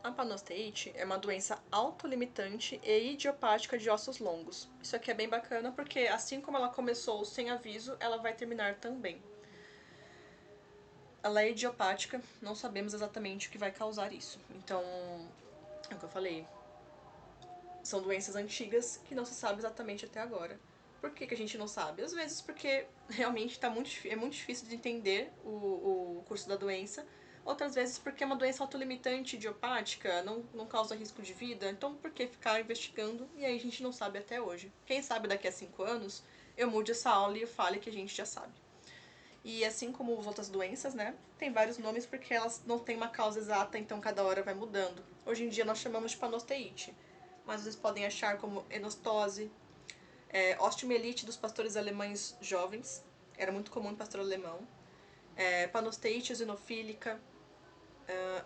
A panosteite é uma doença autolimitante e idiopática de ossos longos. Isso aqui é bem bacana porque, assim como ela começou sem aviso, ela vai terminar também. Ela é idiopática, não sabemos exatamente o que vai causar isso. Então, é o que eu falei. São doenças antigas que não se sabe exatamente até agora. Por que a gente não sabe? Às vezes porque realmente é muito difícil de entender o curso da doença. Outras vezes porque é uma doença autolimitante, idiopática, não causa risco de vida. Então por que ficar investigando? E aí a gente não sabe até hoje. Quem sabe daqui a 5 anos eu mude essa aula e eu fale que a gente já sabe. E assim como as outras doenças, né, tem vários nomes porque elas não têm uma causa exata, então cada hora vai mudando. Hoje em dia nós chamamos de panosteite, mas vocês podem achar como enostose, osteomielite dos pastores alemães jovens, era muito comum em pastor alemão, panosteite eosinofílica,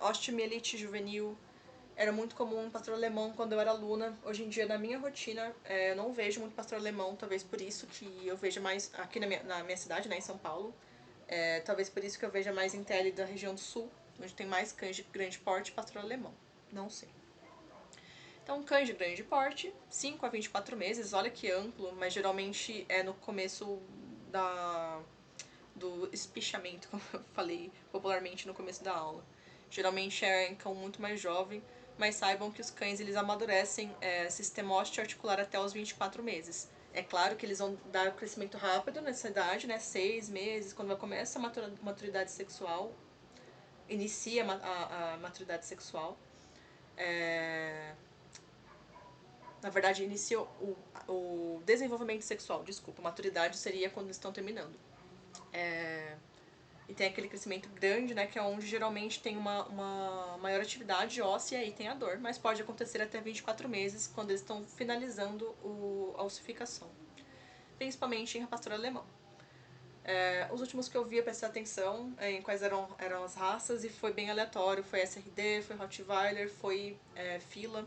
osteomielite juvenil, era muito comum em pastor alemão quando eu era aluna. Hoje em dia, na minha rotina, eu não vejo muito pastor alemão, talvez por isso que eu veja mais aqui na minha cidade, né, em São Paulo. Talvez por isso que eu veja mais em TL da região do sul, onde tem mais cães de grande porte e pastor alemão. Não sei. Então, cães de grande porte, 5 a 24 meses, olha que amplo, mas geralmente é no começo do espichamento, como eu falei popularmente no começo da aula. Geralmente é um cão muito mais jovem, mas saibam que os cães eles amadurecem sistema osteoarticular até os 24 meses. É claro que eles vão dar crescimento rápido nessa idade, né? 6 meses, quando começa a maturidade sexual, inicia a maturidade sexual. Na verdade, inicia o desenvolvimento sexual, desculpa. Maturidade seria quando estão terminando. E tem aquele crescimento grande, né, que é onde geralmente tem uma maior atividade óssea e tem a dor, mas pode acontecer até 24 meses, quando eles estão finalizando a ossificação. Principalmente em pastor alemão. Os últimos que eu vi, eu prestei atenção em quais eram as raças e foi bem aleatório. Foi SRD, foi Rottweiler, foi Fila.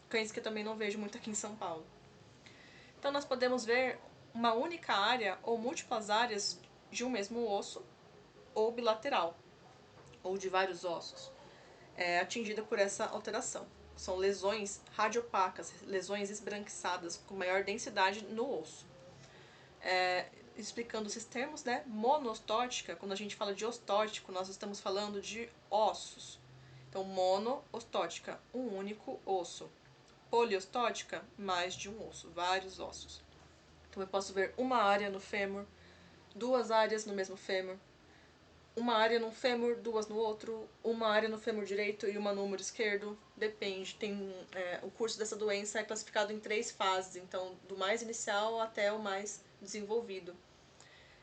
Cães que eu também não vejo muito aqui em São Paulo. Então nós podemos ver uma única área ou múltiplas áreas de um mesmo osso ou bilateral, ou de vários ossos, atingida por essa alteração. São lesões radiopacas, lesões esbranquiçadas com maior densidade no osso. Explicando esses termos, né? Monoostótica, quando a gente fala de ostótico, nós estamos falando de ossos. Então, monoostótica, um único osso. Poliostótica, mais de um osso, vários ossos. Então, eu posso ver uma área no fêmur, duas áreas no mesmo fêmur, uma área no fêmur, duas no outro, uma área no fêmur direito e uma no húmero esquerdo. Depende. O curso dessa doença é classificado em 3 fases, então do mais inicial até o mais desenvolvido.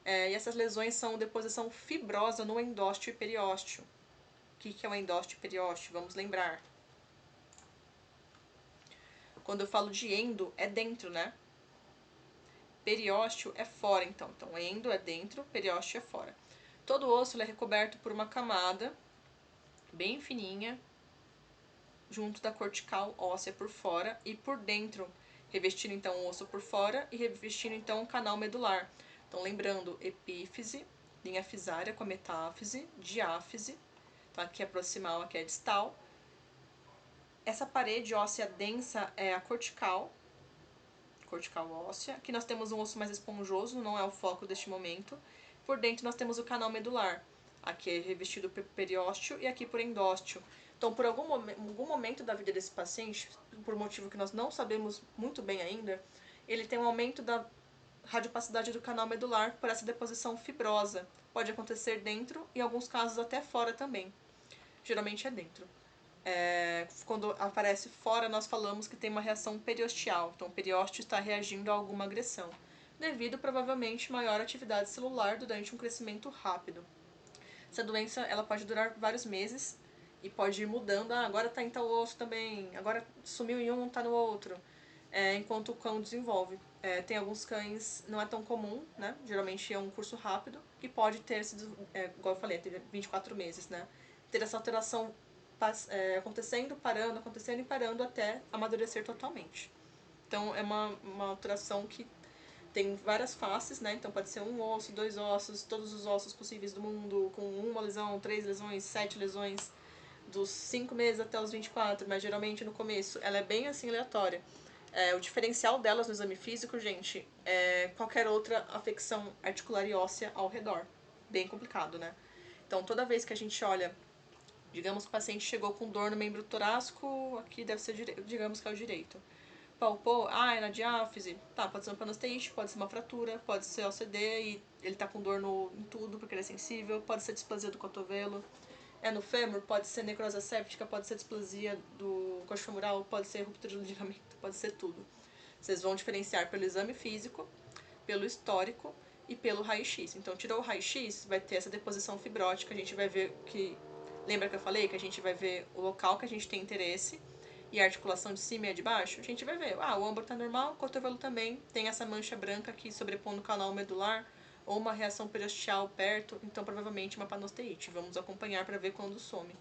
E essas lesões são deposição fibrosa no endósteo e periósteo. O que é o endósteo e periósteo? Vamos lembrar. Quando eu falo de endo, é dentro, né? Periósteo é fora, então. Então, endo é dentro, periósteo é fora. Todo osso é recoberto por uma camada bem fininha, junto da cortical óssea por fora e por dentro, revestindo então o osso por fora e revestindo então o canal medular. Então, lembrando, epífise, linha fisária com a metáfise, diáfise, então aqui é proximal, aqui é distal. Essa parede óssea densa é a cortical óssea. Aqui nós temos um osso mais esponjoso, não é o foco deste momento. Por dentro nós temos o canal medular. Aqui é revestido por periósteo e aqui por endósteo. Então, por algum momento da vida desse paciente, por motivo que nós não sabemos muito bem ainda, ele tem um aumento da radiopacidade do canal medular por essa deposição fibrosa. Pode acontecer dentro e, em alguns casos, até fora também. Geralmente é dentro. Quando aparece fora, nós falamos que tem uma reação periosteal. Então, o periósteo está reagindo a alguma agressão, devido provavelmente maior atividade celular durante um crescimento rápido. Essa doença ela pode durar vários meses e pode ir mudando. Agora está em tal osso também, agora sumiu em um, está no outro. Enquanto o cão desenvolve. Tem alguns cães, não é tão comum, né? Geralmente é um curso rápido, que pode ter, igual eu falei, ter 24 meses, né? Ter essa alteração acontecendo e parando até amadurecer totalmente. Então é uma alteração que tem várias faces, né? Então pode ser um osso, 2 ossos, todos os ossos possíveis do mundo, com uma lesão, 3 lesões, 7 lesões. dos 5 meses até os 24, mas geralmente no começo ela é bem assim aleatória. O diferencial delas no exame físico, gente, é qualquer outra afecção articular e óssea ao redor. Bem complicado, né? Então, toda vez que a gente olha, digamos que o paciente chegou com dor no membro torácico, aqui deve ser direito, digamos que é o direito. Palpou, é na diáfise, tá, pode ser uma panosteite, pode ser uma fratura, pode ser OCD e ele tá com dor em tudo porque ele é sensível, pode ser displasia do cotovelo. É no fêmur, pode ser necrose séptica, pode ser displasia do coxo femoral, pode ser ruptura do ligamento, pode ser tudo. Vocês vão diferenciar pelo exame físico, pelo histórico e pelo raio-x. Então, tirou o raio-x, vai ter essa deposição fibrótica, a gente vai ver que... Lembra que eu falei que a gente vai ver o local que a gente tem interesse e a articulação de cima e a de baixo? A gente vai ver, o ombro tá normal, o cotovelo também, tem essa mancha branca aqui sobrepondo o canal medular, ou uma reação periosteal perto, então provavelmente uma panosteite. Vamos acompanhar para ver quando some.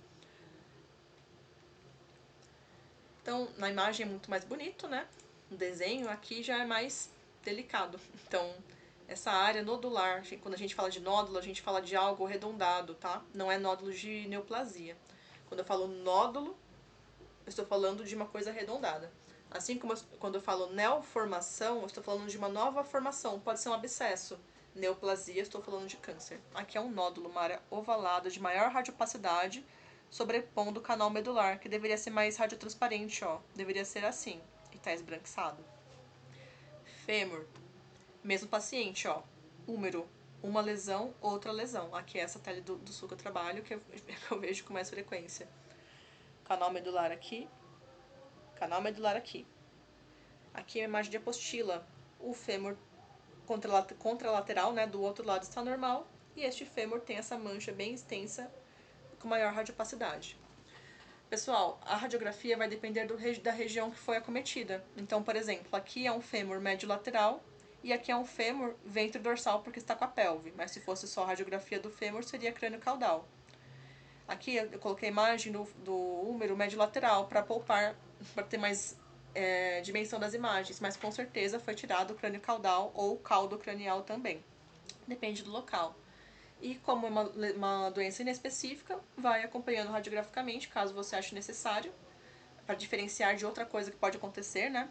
Então, na imagem é muito mais bonito, né? No desenho aqui já é mais delicado. Então, essa área nodular, quando a gente fala de nódulo, a gente fala de algo arredondado, tá? Não é nódulo de neoplasia. Quando eu falo nódulo, eu estou falando de uma coisa arredondada. Assim como quando eu falo neoformação, eu estou falando de uma nova formação. Pode ser um abscesso. Neoplasia, estou falando de câncer. Aqui é um nódulo, uma área ovalada de maior radiopacidade, sobrepondo o canal medular, que deveria ser mais radiotransparente, ó. Deveria ser assim, e está esbranquiçado. Fêmur, mesmo paciente, ó. Húmero, uma lesão, outra lesão. Aqui é essa tele do sul que eu trabalho, que eu vejo com mais frequência. Canal medular aqui, canal medular aqui. Aqui é a imagem de apostila. O fêmur contralateral, né, do outro lado está normal, e este fêmur tem essa mancha bem extensa com maior radiopacidade. Pessoal, a radiografia vai depender da região que foi acometida. Então, por exemplo, aqui é um fêmur médio lateral e aqui é um fêmur ventre-dorsal porque está com a pelve, mas se fosse só a radiografia do fêmur, seria crânio caudal. Aqui eu coloquei a imagem do húmero médio lateral para poupar, para ter mais dimensão das imagens, mas com certeza foi tirado o crânio caudal ou caldo cranial também. Depende do local. E como é uma doença inespecífica, vai acompanhando radiograficamente, caso você ache necessário, para diferenciar de outra coisa que pode acontecer, né?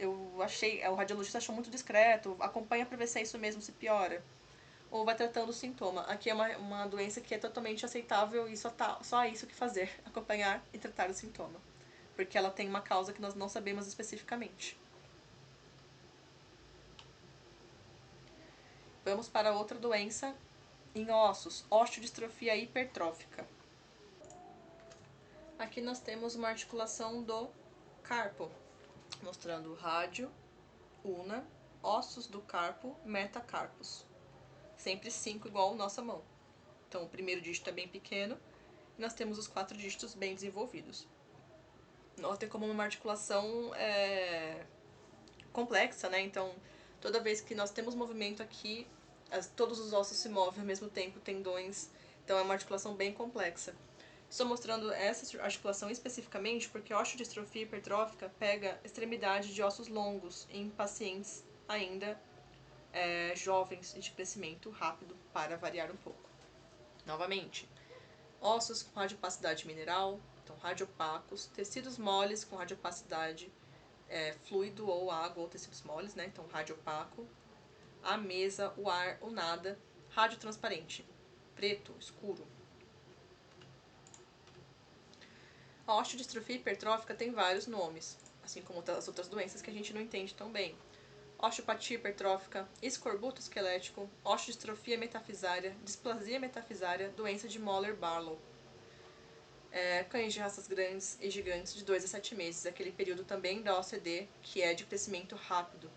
O radiologista achou muito discreto, acompanha para ver se é isso mesmo, se piora. Ou vai tratando o sintoma. Aqui é uma doença que é totalmente aceitável e só há isso que fazer, acompanhar e tratar o sintoma. Porque ela tem uma causa que nós não sabemos especificamente. Vamos para outra doença em ossos, osteodistrofia hipertrófica. Aqui nós temos uma articulação do carpo, mostrando rádio, una, ossos do carpo, metacarpos. Sempre 5 igual a nossa mão. Então o primeiro dígito é bem pequeno e nós temos os 4 dígitos bem desenvolvidos. Notem como uma articulação complexa, né? Então toda vez que nós temos movimento aqui, todos os ossos se movem ao mesmo tempo, tendões, então é uma articulação bem complexa. Estou mostrando essa articulação especificamente porque a osteodistrofia hipertrófica pega extremidade de ossos longos em pacientes ainda jovens e de crescimento rápido, para variar um pouco. Novamente, ossos com radiopacidade mineral, então radiopacos, tecidos moles com radiopacidade fluido ou água ou tecidos moles, né? Então radiopaco, a mesa, o ar, o nada, radiotransparente, preto, escuro. A osteodistrofia hipertrófica tem vários nomes, assim como as outras doenças que a gente não entende tão bem. Osteopatia hipertrófica, escorbuto esquelético, osteodistrofia metafisária, displasia metafisária, doença de Moller-Barlow. Cães de raças grandes e gigantes de 2 a 7 meses, aquele período também da OCD que é de crescimento rápido.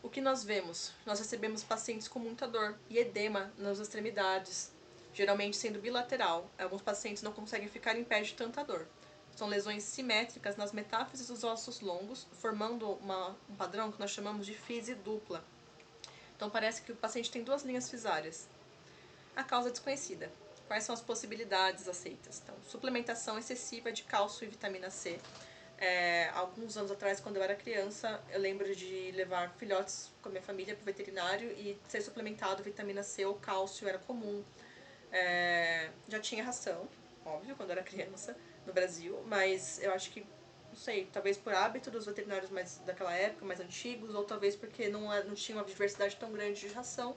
O que nós vemos? Nós recebemos pacientes com muita dor e edema nas extremidades, geralmente sendo bilateral. Alguns pacientes não conseguem ficar em pé de tanta dor. São lesões simétricas nas metáfises dos ossos longos, formando um padrão que nós chamamos de fise dupla. Então parece que o paciente tem 2 linhas fisárias. A causa desconhecida. Quais são as possibilidades aceitas? Então, suplementação excessiva de cálcio e vitamina C. Alguns anos atrás, quando eu era criança, eu lembro de levar filhotes com a minha família para o veterinário e ser suplementado vitamina C ou cálcio era comum. Já tinha ração, óbvio, quando eu era criança, no Brasil, mas eu acho que, não sei, talvez por hábito dos veterinários mais daquela época, mais antigos, ou talvez porque não tinha uma diversidade tão grande de ração,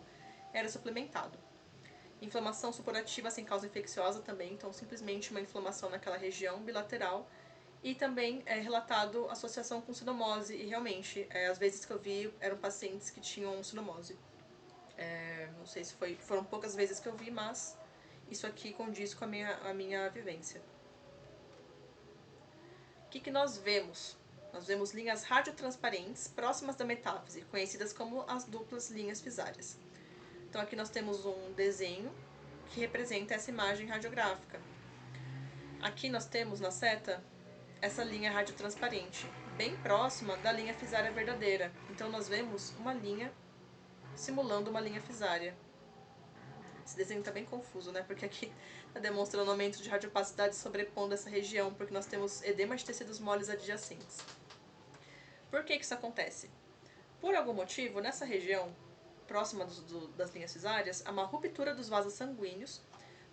era suplementado. Inflamação supurativa sem causa infecciosa também, então simplesmente uma inflamação naquela região bilateral. E também é relatado associação com sinomose, e realmente, as vezes que eu vi eram pacientes que tinham sinomose. Não sei se foram poucas vezes que eu vi, mas isso aqui condiz com a minha vivência. O que nós vemos? Nós vemos linhas radiotransparentes próximas da metáfise, conhecidas como as duplas linhas fisárias. Então aqui nós temos um desenho que representa essa imagem radiográfica. Aqui nós temos na seta essa linha radiotransparente, bem próxima da linha fisária verdadeira. Então nós vemos uma linha simulando uma linha fisária. Esse desenho está bem confuso, né? Porque aqui está demonstrando aumento de radiopacidade sobrepondo essa região, porque nós temos edema de tecidos moles adjacentes. Por que isso acontece? Por algum motivo, nessa região, próxima das linhas fisárias, há uma ruptura dos vasos sanguíneos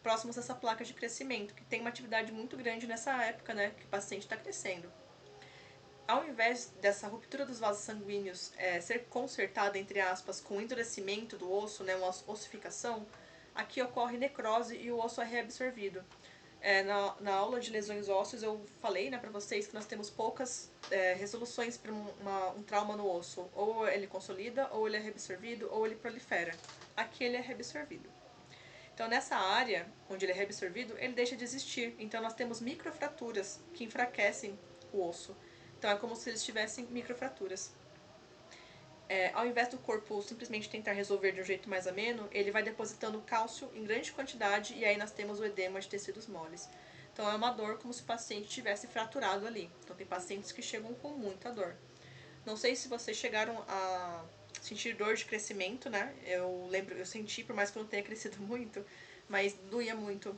próximos a essa placa de crescimento, que tem uma atividade muito grande nessa época, né, que o paciente está crescendo. Ao invés dessa ruptura dos vasos sanguíneos ser consertada, entre aspas, com o endurecimento do osso, né, uma ossificação, aqui ocorre necrose e o osso é reabsorvido. Na aula de lesões ósseas eu falei, né, para vocês que nós temos poucas resoluções para um trauma no osso. Ou ele consolida, ou ele é reabsorvido, ou ele prolifera. Aqui ele é reabsorvido. Então, nessa área onde ele é reabsorvido, ele deixa de existir. Então, nós temos microfraturas que enfraquecem o osso. Então, é como se eles tivessem microfraturas. Ao invés do corpo simplesmente tentar resolver de um jeito mais ameno, ele vai depositando cálcio em grande quantidade e aí nós temos o edema de tecidos moles. Então, é uma dor como se o paciente tivesse fraturado ali. Então, tem pacientes que chegam com muita dor. Não sei se vocês chegaram a sentir dor de crescimento, né? Eu lembro, eu senti, por mais que eu não tenha crescido muito, mas doía muito.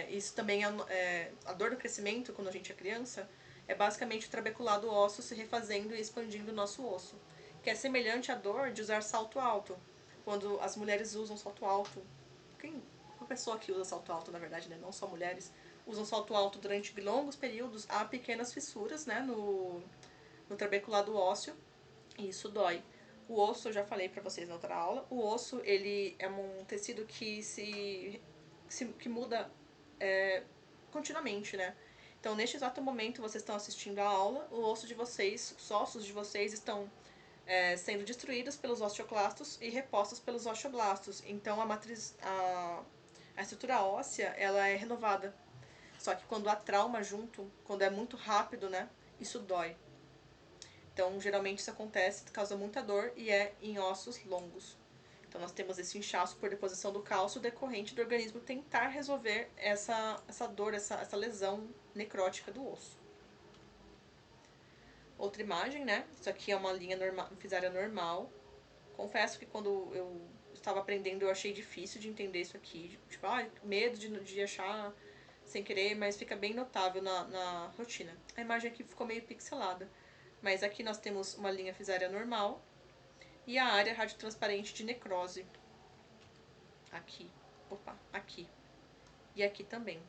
Isso também a dor do crescimento, quando a gente é criança, é basicamente o trabeculado ósseo se refazendo e expandindo o nosso osso, que é semelhante à dor de usar salto alto. Quando as mulheres usam salto alto, uma pessoa que usa salto alto, na verdade, né? Não só mulheres, usam salto alto durante longos períodos, há pequenas fissuras, né, no trabeculado ósseo, e isso dói. O osso, eu já falei para vocês na outra aula, o osso ele é um tecido que muda continuamente, né? Então, neste exato momento, vocês estão assistindo a aula, o osso de vocês, os ossos de vocês estão sendo destruídos pelos osteoclastos e repostos pelos osteoblastos. Então, a estrutura óssea, ela é renovada. Só que quando há trauma junto, quando é muito rápido, né, isso dói. Então, geralmente isso acontece, causa muita dor e é em ossos longos. Então, nós temos esse inchaço por deposição do cálcio decorrente do organismo tentar resolver essa dor, essa lesão necrótica do osso. Outra imagem, né? Isso aqui é uma linha fisária normal. Confesso que quando eu estava aprendendo eu achei difícil de entender isso aqui. Tipo, medo de achar sem querer, mas fica bem notável na rotina. A imagem aqui ficou meio pixelada. Mas aqui nós temos uma linha fisária normal e a área radiotransparente de necrose. Aqui. Opa, aqui. E aqui também.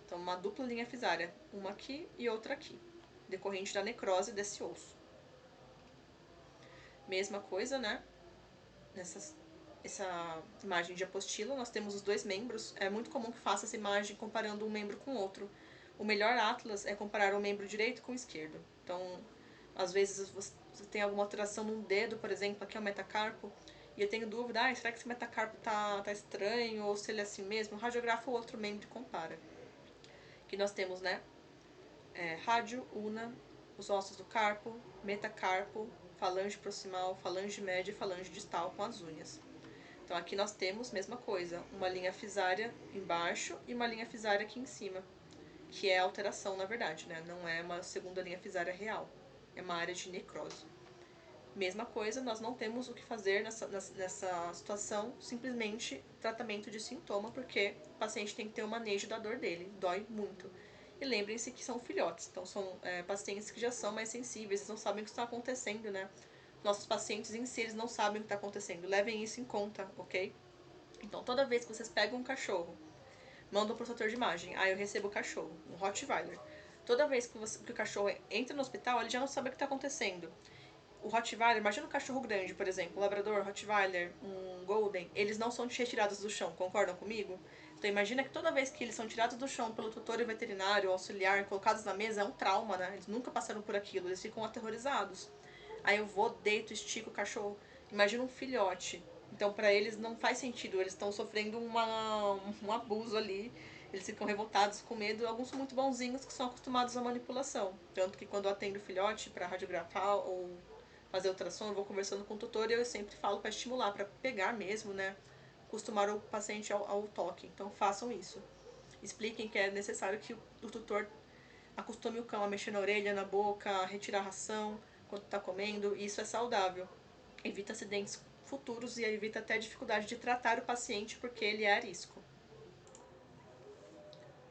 Então, uma dupla linha fisária. Uma aqui e outra aqui. Decorrente da necrose desse osso. Mesma coisa, né? Essa imagem de apostila, nós temos os dois membros. É muito comum que faça essa imagem comparando um membro com o outro. O melhor atlas é comparar o membro direito com o esquerdo. Então, às vezes você tem alguma alteração num dedo, por exemplo, aqui é o metacarpo, e eu tenho dúvida, será que esse metacarpo tá estranho, ou se ele é assim mesmo? Radiografa o outro membro e compara. Aqui nós temos, né, rádio, una, os ossos do carpo, metacarpo, falange proximal, falange média e falange distal com as unhas. Então aqui nós temos, mesma coisa, uma linha fisária embaixo e uma linha fisária aqui em cima, que é alteração, na verdade, né? Não é uma segunda linha fisária real, é uma área de necrose. Mesma coisa, nós não temos o que fazer nessa situação, simplesmente tratamento de sintoma, porque o paciente tem que ter o manejo da dor dele, dói muito. E lembrem-se que são filhotes, então são pacientes que já são mais sensíveis, eles não sabem o que está acontecendo, né? Nossos pacientes em si, eles não sabem o que está acontecendo. Levem isso em conta, ok? Então, toda vez que vocês pegam um cachorro Manda um processador de imagem. Aí eu recebo o cachorro, um Rottweiler. Toda vez que o cachorro entra no hospital, ele já não sabe o que está acontecendo. O Rottweiler, imagina um cachorro grande, por exemplo, um Labrador, Rottweiler, um Golden, eles não são retirados do chão, concordam comigo? Então imagina que toda vez que eles são tirados do chão pelo tutor e veterinário, auxiliar, colocados na mesa, é um trauma, né? Eles nunca passaram por aquilo, eles ficam aterrorizados. Aí eu vou, deito, estico o cachorro. Imagina um filhote. Então para eles não faz sentido, eles estão sofrendo um abuso ali. Eles ficam revoltados, com medo. Alguns são muito bonzinhos que são acostumados à manipulação. Tanto que quando eu atendo o filhote para radiografar ou fazer ultrassom, eu vou conversando com o tutor e eu sempre falo para estimular, para pegar mesmo, né? Acostumar o paciente ao toque. Então façam isso. Expliquem que é necessário que o tutor acostume o cão a mexer na orelha, na boca, a retirar a ração quando está comendo. E isso é saudável. Evita acidentes futuros e evita até a dificuldade de tratar o paciente porque ele é a risco.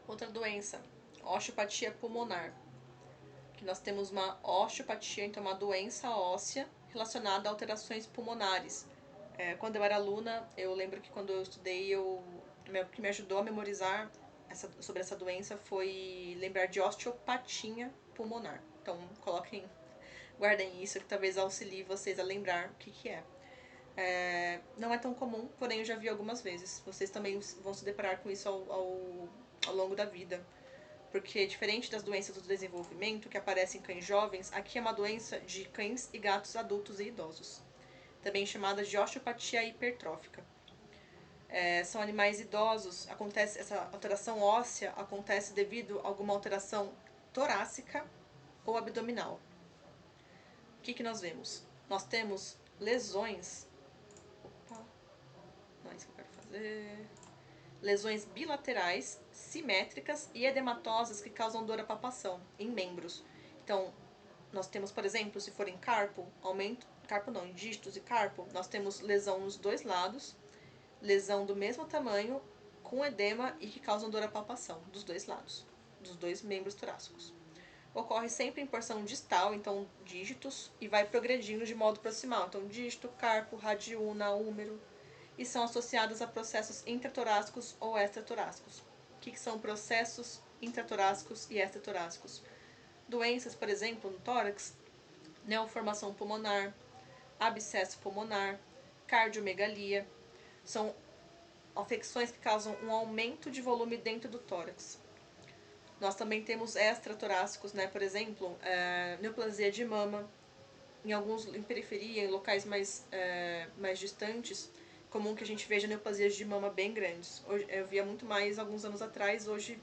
Outra doença, osteopatia pulmonar. Que nós temos uma osteopatia, então uma doença óssea relacionada a alterações pulmonares. Quando eu era aluna, eu lembro que quando eu estudei, o que me ajudou a memorizar sobre essa doença foi lembrar de osteopatia pulmonar. Então, guardem isso, que talvez auxilie vocês a lembrar o que é. Não é tão comum, porém eu já vi algumas vezes. Vocês também vão se deparar com isso ao longo da vida. Porque, diferente das doenças do desenvolvimento que aparecem em cães jovens, aqui é uma doença de cães e gatos adultos e idosos, também chamada de osteopatia hipertrófica. São animais idosos, essa alteração óssea acontece devido a alguma alteração torácica ou abdominal. O que nós vemos? Nós temos lesões. Opa, não é isso que eu quero fazer. Lesões bilaterais, simétricas e edematosas que causam dor à palpação em membros. Então, nós temos, por exemplo, se for em carpo, em dígitos e carpo, nós temos lesão nos dois lados, lesão do mesmo tamanho, com edema e que causam dor à palpação dos dois lados, dos dois membros torácicos. Ocorre sempre em porção distal, então dígitos, e vai progredindo de modo proximal. Então, dígito, carpo, radiúna, húmero, e são associadas a processos intratorácicos ou extratorácicos. O que são processos intratorácicos e extratorácicos? Doenças, por exemplo, no tórax, neoformação pulmonar, abscesso pulmonar, cardiomegalia, são afecções que causam um aumento de volume dentro do tórax. Nós também temos extratorácicos, né? Por exemplo, neoplasia de mama, em periferia, em locais mais distantes, comum que a gente veja neoplasias de mama bem grandes. Hoje, eu via muito mais alguns anos atrás, hoje,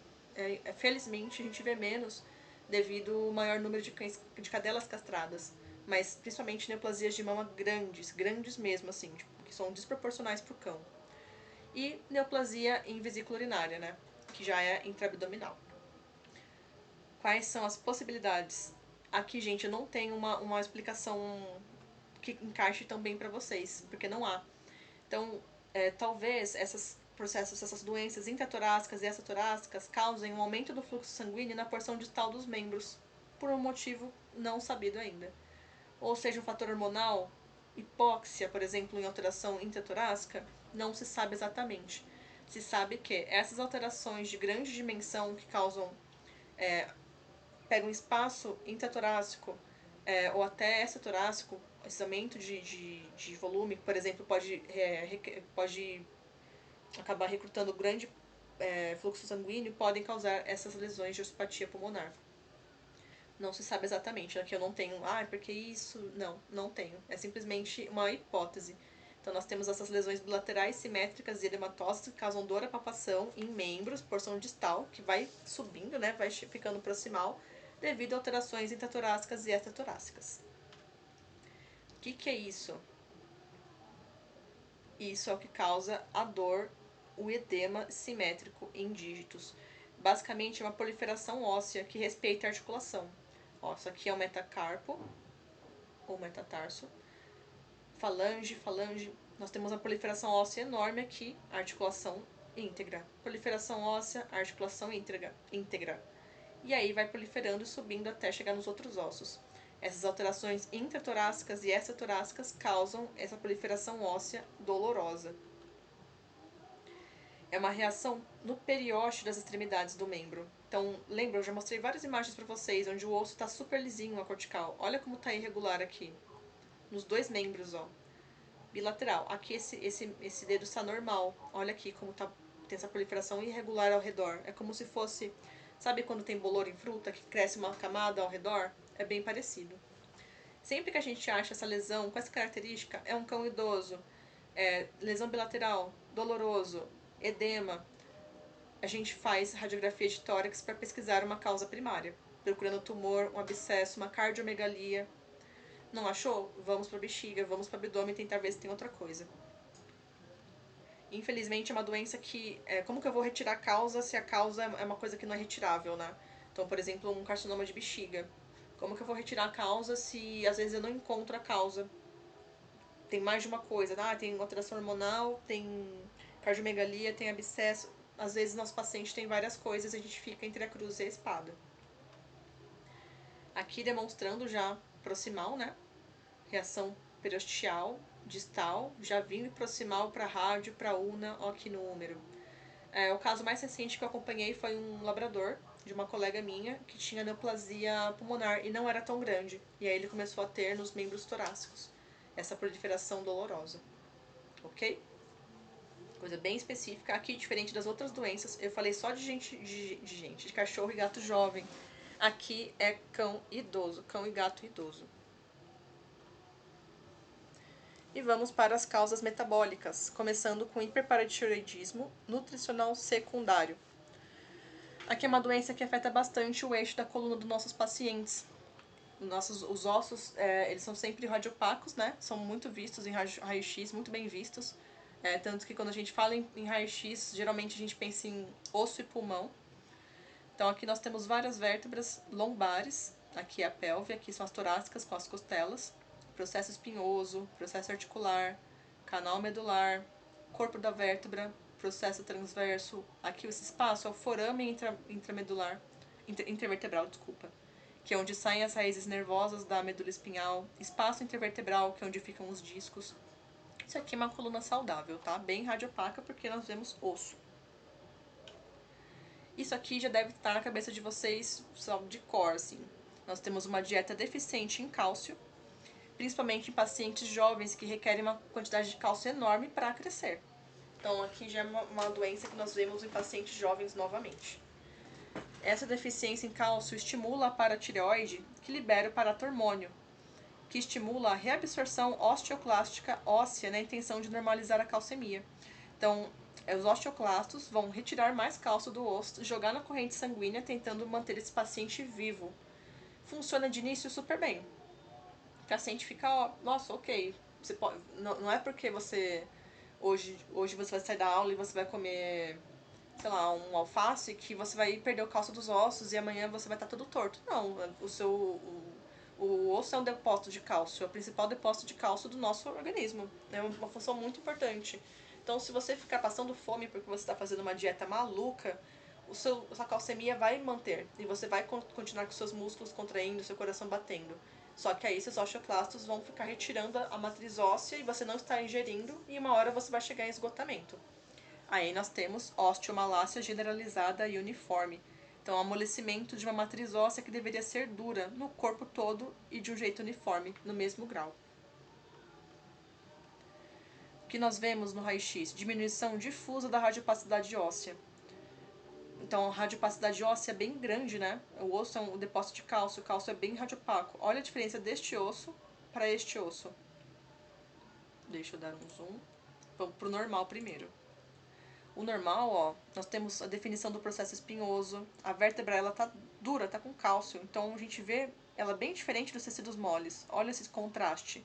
felizmente, a gente vê menos devido ao maior número de cadelas castradas. Mas principalmente neoplasias de mama grandes mesmo, assim, tipo, que são desproporcionais para o cão. E neoplasia em vesícula urinária, né? Que já é intraabdominal. Quais são as possibilidades? Aqui, gente, eu não tenho uma explicação que encaixe tão bem para vocês, porque não há. Então, talvez essas doenças intratorácicas e extratorácicas causem um aumento do fluxo sanguíneo na porção distal dos membros, por um motivo não sabido ainda. Ou seja, um fator hormonal, hipóxia, por exemplo, em alteração intratorácica, não se sabe exatamente. Se sabe que essas alterações de grande dimensão que causam pegam espaço intratorácico ou até extratorácico, esse aumento de volume, por exemplo, pode acabar recrutando grande fluxo sanguíneo, podem causar essas lesões de osteopatia pulmonar. Não se sabe exatamente, aqui eu não tenho, porque isso? Não tenho. É simplesmente uma hipótese. Então nós temos essas lesões bilaterais, simétricas e edematosas que causam dor à palpação em membros, porção distal, que vai subindo, né, vai ficando proximal, devido a alterações intratorácicas e extratorácicas. O que é isso? Isso é o que causa a dor, o edema simétrico em dígitos. Basicamente é uma proliferação óssea que respeita a articulação. Isso aqui é o metacarpo, ou metatarso. Falange. Nós temos uma proliferação óssea enorme aqui, articulação íntegra. Proliferação óssea, articulação íntegra. E aí vai proliferando e subindo até chegar nos outros ossos. Essas alterações intratorácicas e extratorácicas causam essa proliferação óssea dolorosa. É uma reação no periósteo das extremidades do membro. Então, lembra, eu já mostrei várias imagens para vocês, onde o osso está super lisinho, a cortical. Olha como está irregular aqui, nos dois membros, ó. Bilateral. Aqui esse dedo está normal. Olha aqui como tá, tem essa proliferação irregular ao redor. É como se fosse, sabe quando tem bolor em fruta, que cresce uma camada ao redor? É bem parecido. Sempre que a gente acha essa lesão com essa característica, é um cão idoso, lesão bilateral, doloroso, edema, a gente faz radiografia de tórax para pesquisar uma causa primária, procurando tumor, um abscesso, uma cardiomegalia. Não achou? Vamos para a bexiga, vamos para o abdômen tentar ver se tem outra coisa. Infelizmente é uma doença que, como que eu vou retirar a causa se a causa é uma coisa que não é retirável, né? Então, por exemplo, um carcinoma de bexiga. Como que eu vou retirar a causa se às vezes eu não encontro a causa? Tem mais de uma coisa, tem alteração hormonal, tem cardiomegalia, tem abscesso. Às vezes nosso paciente tem várias coisas e a gente fica entre a cruz e a espada. Aqui demonstrando já proximal, né? Reação periosteal, distal, já vindo proximal para rádio, para ulna, ó aqui no úmero. O caso mais recente que eu acompanhei foi um labrador de uma colega minha que tinha neoplasia pulmonar e não era tão grande. E aí ele começou a ter nos membros torácicos essa proliferação dolorosa. Ok? Coisa bem específica. Aqui, diferente das outras doenças, eu falei só de cachorro e gato jovem. Aqui é cão idoso, cão e gato idoso. E vamos para as causas metabólicas, começando com hiperparatiroidismo nutricional secundário. Aqui é uma doença que afeta bastante o eixo da coluna dos nossos pacientes. Os ossos, eles são sempre radiopacos, né? São muito vistos em raio-x, muito bem vistos. Tanto que quando a gente fala em raio-x, geralmente a gente pensa em osso e pulmão. Então aqui nós temos várias vértebras lombares, aqui é a pelve, aqui são as torácicas com as costelas, processo espinhoso, processo articular, canal medular, corpo da vértebra, processo transverso, aqui esse espaço é o forame intramedular, intervertebral, desculpa, que é onde saem as raízes nervosas da medula espinhal, espaço intervertebral, que é onde ficam os discos. Isso aqui é uma coluna saudável, tá? Bem radiopaca, porque nós vemos osso. Isso aqui já deve estar na cabeça de vocês, só de cor, assim. Nós temos uma dieta deficiente em cálcio, principalmente em pacientes jovens que requerem uma quantidade de cálcio enorme para crescer. Então, aqui já é uma doença que nós vemos em pacientes jovens novamente. Essa deficiência em cálcio estimula a paratireoide, que libera o paratormônio, que estimula a reabsorção osteoclástica óssea na intenção de normalizar a calcemia. Então, os osteoclastos vão retirar mais cálcio do osso, jogar na corrente sanguínea, tentando manter esse paciente vivo. Funciona de início super bem. O paciente fica, nossa, ok. Você pode, não é porque você hoje você vai sair da aula e você vai comer, sei lá, um alface que você vai perder o cálcio dos ossos e amanhã você vai estar todo torto. Não, o osso é um depósito de cálcio, é o principal depósito de cálcio do nosso organismo. É uma função muito importante. Então, se você ficar passando fome porque você está fazendo uma dieta maluca, sua calcemia vai manter e você vai continuar com seus músculos contraindo, seu coração batendo. Só que aí seus osteoclastos vão ficar retirando a matriz óssea e você não está ingerindo e uma hora você vai chegar em esgotamento. Aí nós temos osteomalácia generalizada e uniforme. Então, amolecimento de uma matriz óssea que deveria ser dura no corpo todo e de um jeito uniforme, no mesmo grau. O que nós vemos no raio-x? Diminuição difusa da radiopacidade óssea. Então, a radiopacidade óssea é bem grande, né? O osso é um depósito de cálcio, o cálcio é bem radiopaco. Olha a diferença deste osso para este osso. Deixa eu dar um zoom. Vamos pro normal primeiro. O normal, ó, nós temos a definição do processo espinhoso. A vértebra, ela tá dura, tá com cálcio. Então, a gente vê ela bem diferente dos tecidos moles. Olha esse contraste.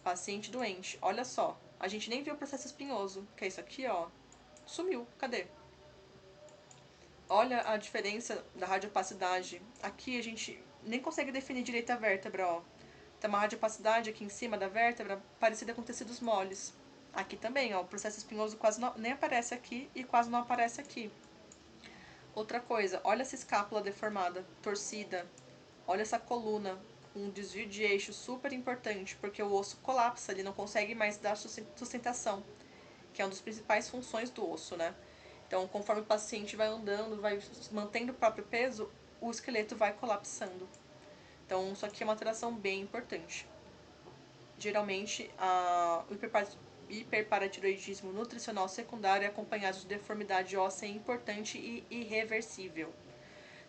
Paciente doente. Olha só. A gente nem viu o processo espinhoso, que é isso aqui, ó. Sumiu. Cadê? Olha a diferença da radiopacidade. Aqui a gente nem consegue definir direito a vértebra, ó. Tem uma radiopacidade aqui em cima da vértebra parecida com tecidos moles. Aqui também, ó, o processo espinhoso quase não, nem aparece aqui e quase não aparece aqui. Outra coisa, olha essa escápula deformada, torcida. Olha essa coluna, um desvio de eixo super importante, porque o osso colapsa, ele não consegue mais dar sustentação. que é uma das principais funções do osso, né? Então, conforme o paciente vai andando, vai mantendo o próprio peso, o esqueleto vai colapsando. Então, isso aqui é uma alteração bem importante. Geralmente, o hiperparatiroidismo nutricional secundário é acompanhado de deformidade óssea importante e irreversível.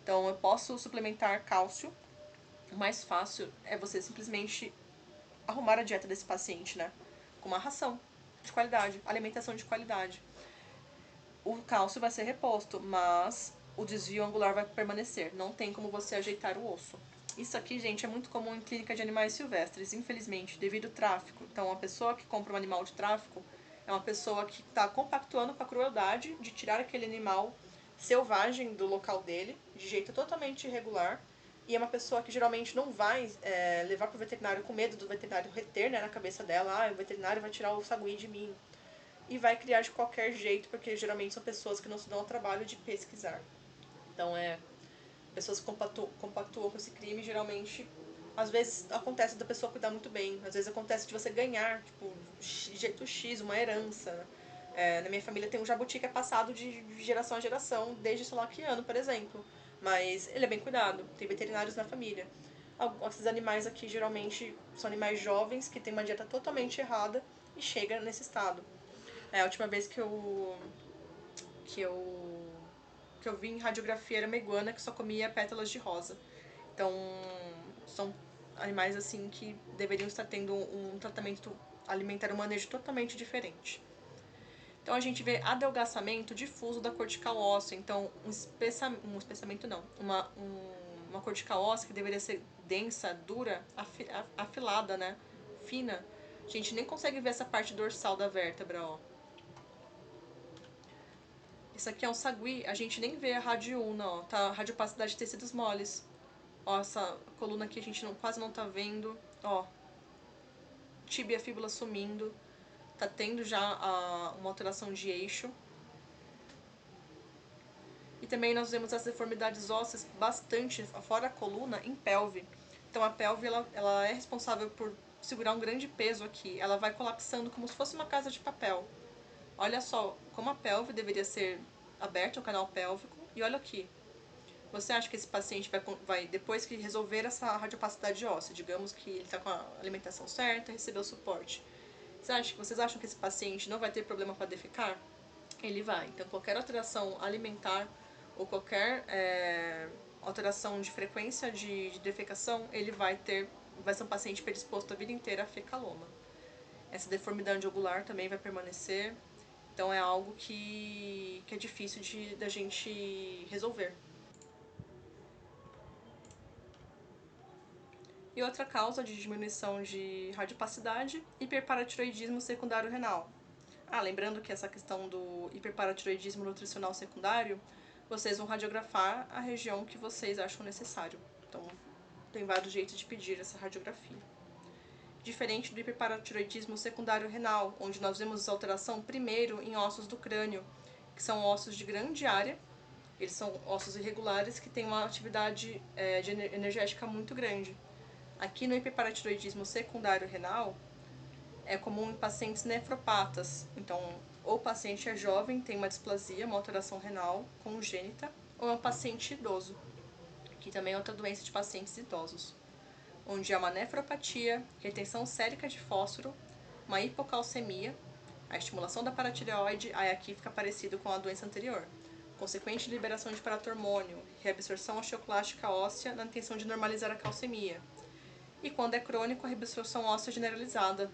Então, eu posso suplementar cálcio. O mais fácil é você simplesmente arrumar a dieta desse paciente, né? Com uma ração de qualidade, alimentação de qualidade. O cálcio vai ser reposto, mas o desvio angular vai permanecer. Não tem como você ajeitar o osso. Isso aqui, gente, é muito comum em clínica de animais silvestres, infelizmente, devido ao tráfico. Então, uma pessoa que compra um animal de tráfico é uma pessoa que está compactuando com a crueldade de tirar aquele animal selvagem do local dele, de jeito totalmente irregular, e é uma pessoa que geralmente não vai levar para o veterinário com medo do veterinário reter, né, na cabeça dela, o veterinário vai tirar o sagui de mim, e vai criar de qualquer jeito, porque geralmente são pessoas que não se dão ao trabalho de pesquisar. Então, pessoas que compactuam com esse crime, geralmente, às vezes acontece da pessoa cuidar muito bem, às vezes acontece de você ganhar, tipo, de jeito X, uma herança. Na minha família tem um jabuti que é passado de geração a geração, desde sei lá que ano, por exemplo. Mas ele é bem cuidado, tem veterinários na família. Esses animais aqui geralmente são animais jovens que têm uma dieta totalmente errada e chega nesse estado. A última vez que eu que eu vi em radiografia era uma iguana que só comia pétalas de rosa. Então, são animais assim que deveriam estar tendo um tratamento alimentar, um manejo totalmente diferente. Então a gente vê adelgaçamento difuso da cortical óssea. Então, um espessamento não, uma cortical óssea que deveria ser densa, dura, afilada, né? Fina. A gente nem consegue ver essa parte dorsal da vértebra, ó. Isso aqui é um sagui, a gente nem vê a radioulna, ó, tá? A radiopacidade de tecidos moles. Ó, essa coluna aqui a gente quase não tá vendo, ó. Tíbia, fíbula sumindo. Tá tendo já uma alteração de eixo. E também nós vemos as deformidades ósseas bastante, fora a coluna, em pelve. Então a pelve, ela é responsável por segurar um grande peso aqui. Ela vai colapsando como se fosse uma casa de papel. Olha só como a pelve deveria ser aberta, o canal pélvico. E olha aqui. Você acha que esse paciente vai depois que resolver essa radiopacidade óssea, digamos que ele está com a alimentação certa, recebeu suporte. Vocês acham que esse paciente não vai ter problema para defecar? Ele vai. Então, qualquer alteração alimentar ou qualquer alteração de frequência de defecação, ele vai ser um paciente predisposto a vida inteira a fecaloma. Essa deformidade ocular também vai permanecer. Então, é algo que é difícil da gente resolver. E outra causa de diminuição de radiopacidade, hiperparatiroidismo secundário renal. Lembrando que essa questão do hiperparatiroidismo nutricional secundário, vocês vão radiografar a região que vocês acham necessário. Então, tem vários jeitos de pedir essa radiografia. Diferente do hiperparatiroidismo secundário renal, onde nós vemos alteração primeiro em ossos do crânio, que são ossos de grande área, eles são ossos irregulares que têm uma atividade energética muito grande. Aqui no hiperparatiroidismo secundário renal, é comum em pacientes nefropatas. Então, ou o paciente é jovem, tem uma displasia, uma alteração renal congênita, ou é um paciente idoso, que também é outra doença de pacientes idosos, onde há uma nefropatia, retenção sérica de fósforo, uma hipocalcemia, a estimulação da paratireoide, aí aqui fica parecido com a doença anterior. Consequente liberação de paratormônio, reabsorção osteoclástica óssea na intenção de normalizar a calcemia. E quando é crônico, a reabsorção óssea generalizada,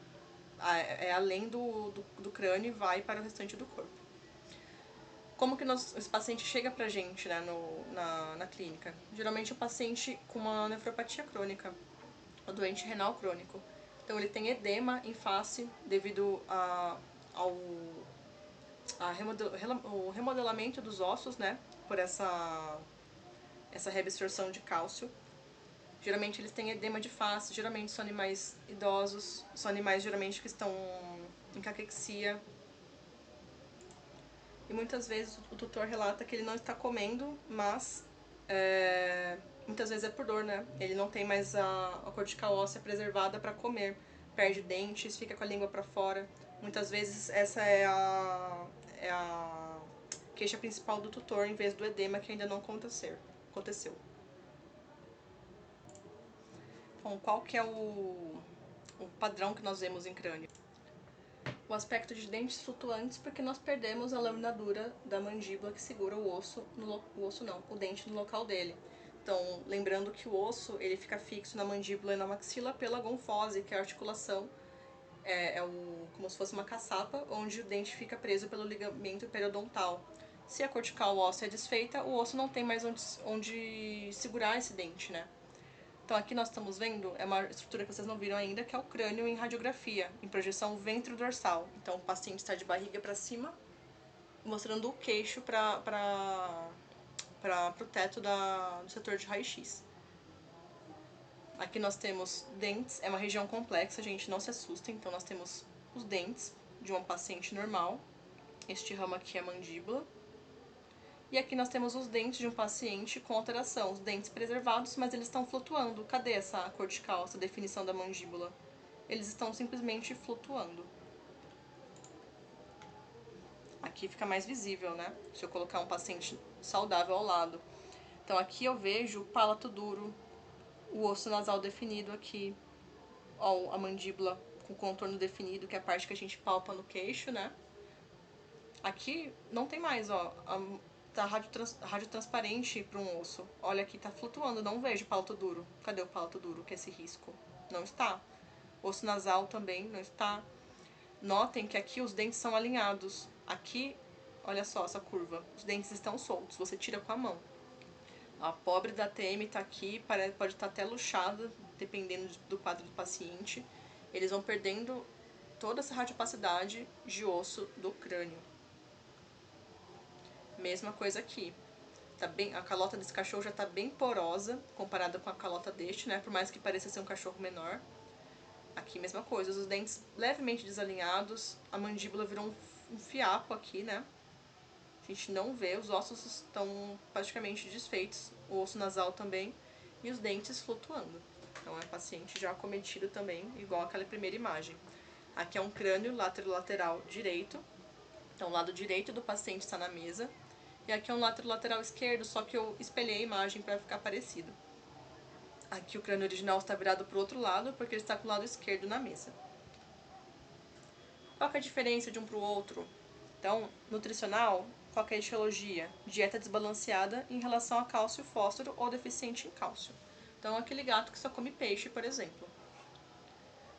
além do crânio e vai para o restante do corpo. Como que esse paciente chega pra gente, né, na clínica? Geralmente é um paciente com uma nefropatia crônica, um doente renal crônico. Então ele tem edema em face devido ao remodelamento dos ossos, né, por essa reabsorção de cálcio. Geralmente eles têm edema de face, geralmente são animais idosos, são animais geralmente que estão em caquexia. E muitas vezes o tutor relata que ele não está comendo, mas muitas vezes é por dor, né? Ele não tem mais a cortical óssea preservada para comer, perde dentes, fica com a língua para fora. Muitas vezes essa é a queixa principal do tutor, em vez do edema, que ainda não aconteceu. Bom, qual que é o padrão que nós vemos em crânio? O aspecto de dentes flutuantes, porque nós perdemos a laminadura da mandíbula que segura o dente no local dele. Então, lembrando que o osso ele fica fixo na mandíbula e na maxila pela gonfose, que é a articulação, como se fosse uma caçapa, onde o dente fica preso pelo ligamento periodontal. Se a cortical óssea é desfeita, o osso não tem mais onde segurar esse dente, né? Então aqui nós estamos vendo, é uma estrutura que vocês não viram ainda, que é o crânio em radiografia, em projeção ventrodorsal. Então o paciente está de barriga para cima, mostrando o queixo para o teto do setor de raio-x. Aqui nós temos dentes, é uma região complexa, gente, não se assustem. Então nós temos os dentes de uma paciente normal, este ramo aqui é a mandíbula. E aqui nós temos os dentes de um paciente com alteração, os dentes preservados, mas eles estão flutuando. Cadê essa cortical, essa definição da mandíbula? Eles estão simplesmente flutuando. Aqui fica mais visível, né? Se eu colocar um paciente saudável ao lado. Então aqui eu vejo o palato duro, o osso nasal definido aqui, ó, a mandíbula com contorno definido, que é a parte que a gente palpa no queixo, né? Aqui não tem mais, ó, tá radiotransparente para um osso. Olha aqui, tá flutuando, não vejo palato duro. Cadê o palato duro, que é esse risco? Não está. Osso nasal também não está. Notem que aqui os dentes são alinhados. Aqui, olha só essa curva. Os dentes estão soltos, você tira com a mão. A pobre da TM tá aqui, pode estar até luxada, dependendo do quadro do paciente. Eles vão perdendo toda essa radiopacidade de osso do crânio. Mesma coisa aqui. Tá bem, a calota desse cachorro já tá bem porosa comparada com a calota deste, né? Por mais que pareça ser um cachorro menor. Aqui, mesma coisa, os dentes levemente desalinhados, a mandíbula virou um fiapo aqui, né? A gente não vê, os ossos estão praticamente desfeitos, o osso nasal também, e os dentes flutuando. Então é paciente já acometido também, igual aquela primeira imagem. Aqui é um crânio lateral direito, então o lado direito do paciente está na mesa, e aqui é um lateral esquerdo, só que eu espelhei a imagem para ficar parecido. Aqui o crânio original está virado para o outro lado, porque ele está com o lado esquerdo na mesa. Qual que é a diferença de um para o outro? Então, nutricional, qual que é a etiologia? Dieta desbalanceada em relação a cálcio, fósforo ou deficiente em cálcio. Então, aquele gato que só come peixe, por exemplo.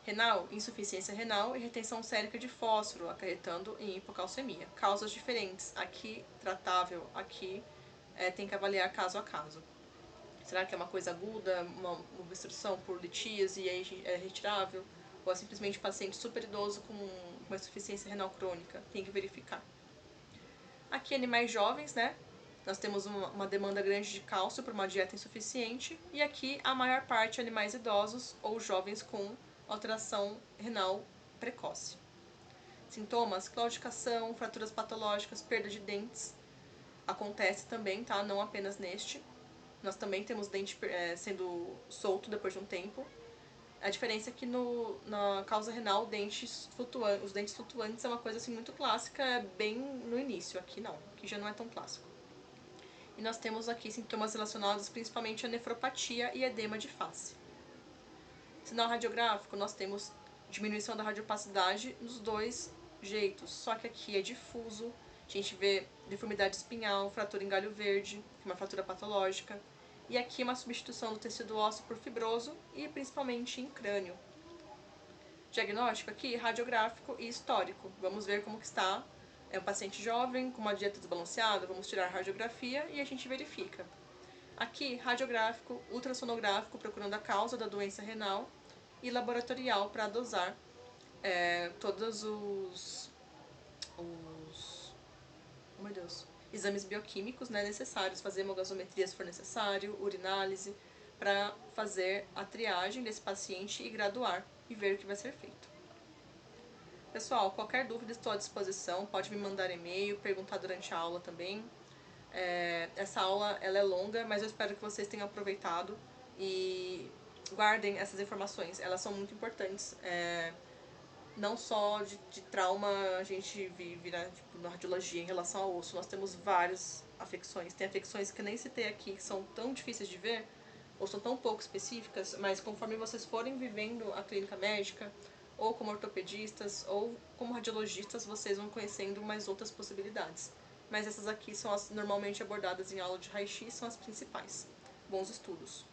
Renal, insuficiência renal e retenção sérica de fósforo, acarretando em hipocalcemia. Causas diferentes, aqui tratável, aqui tem que avaliar caso a caso. Será que é uma coisa aguda, uma obstrução por litíase e aí é retirável? Ou é simplesmente paciente super idoso com uma insuficiência renal crônica? Tem que verificar. Aqui, animais jovens, né? Nós temos uma demanda grande de cálcio por uma dieta insuficiente. E aqui, a maior parte, animais idosos ou jovens com alteração renal precoce. Sintomas: claudicação, fraturas patológicas, perda de dentes. Acontece também, tá? Não apenas neste. Nós também temos dente sendo solto depois de um tempo. A diferença é que na causa renal, os dentes flutuantes é uma coisa assim muito clássica, bem no início. Aqui não, aqui já não é tão clássico. E nós temos aqui sintomas relacionados principalmente à nefropatia e edema de face. Sinal radiográfico, nós temos diminuição da radiopacidade nos dois jeitos, só que aqui é difuso. A gente vê deformidade espinhal, fratura em galho verde, que é uma fratura patológica. E aqui uma substituição do tecido ósseo por fibroso e principalmente em crânio. Diagnóstico aqui, radiográfico e histórico. Vamos ver como que está. É um paciente jovem, com uma dieta desbalanceada, vamos tirar a radiografia e a gente verifica. Aqui, radiográfico, ultrassonográfico, procurando a causa da doença renal e laboratorial para dosar todos os oh meu Deus, exames bioquímicos, né, necessários, fazer hemogasometria se for necessário, urinálise, para fazer a triagem desse paciente e graduar e ver o que vai ser feito. Pessoal, qualquer dúvida estou à disposição, pode me mandar e-mail, perguntar durante a aula também. Essa aula ela é longa, mas eu espero que vocês tenham aproveitado e guardem essas informações, elas são muito importantes. não só de trauma a gente vive, né, tipo, na radiologia em relação ao osso. Nós temos várias afecções. Tem afecções que eu nem citei aqui, que são tão difíceis de ver, ou são tão pouco específicas, mas conforme vocês forem vivendo a clínica médica, ou como ortopedistas, ou como radiologistas, vocês vão conhecendo mais outras possibilidades. Mas essas aqui são as normalmente abordadas em aula de raio-x, são as principais. Bons estudos!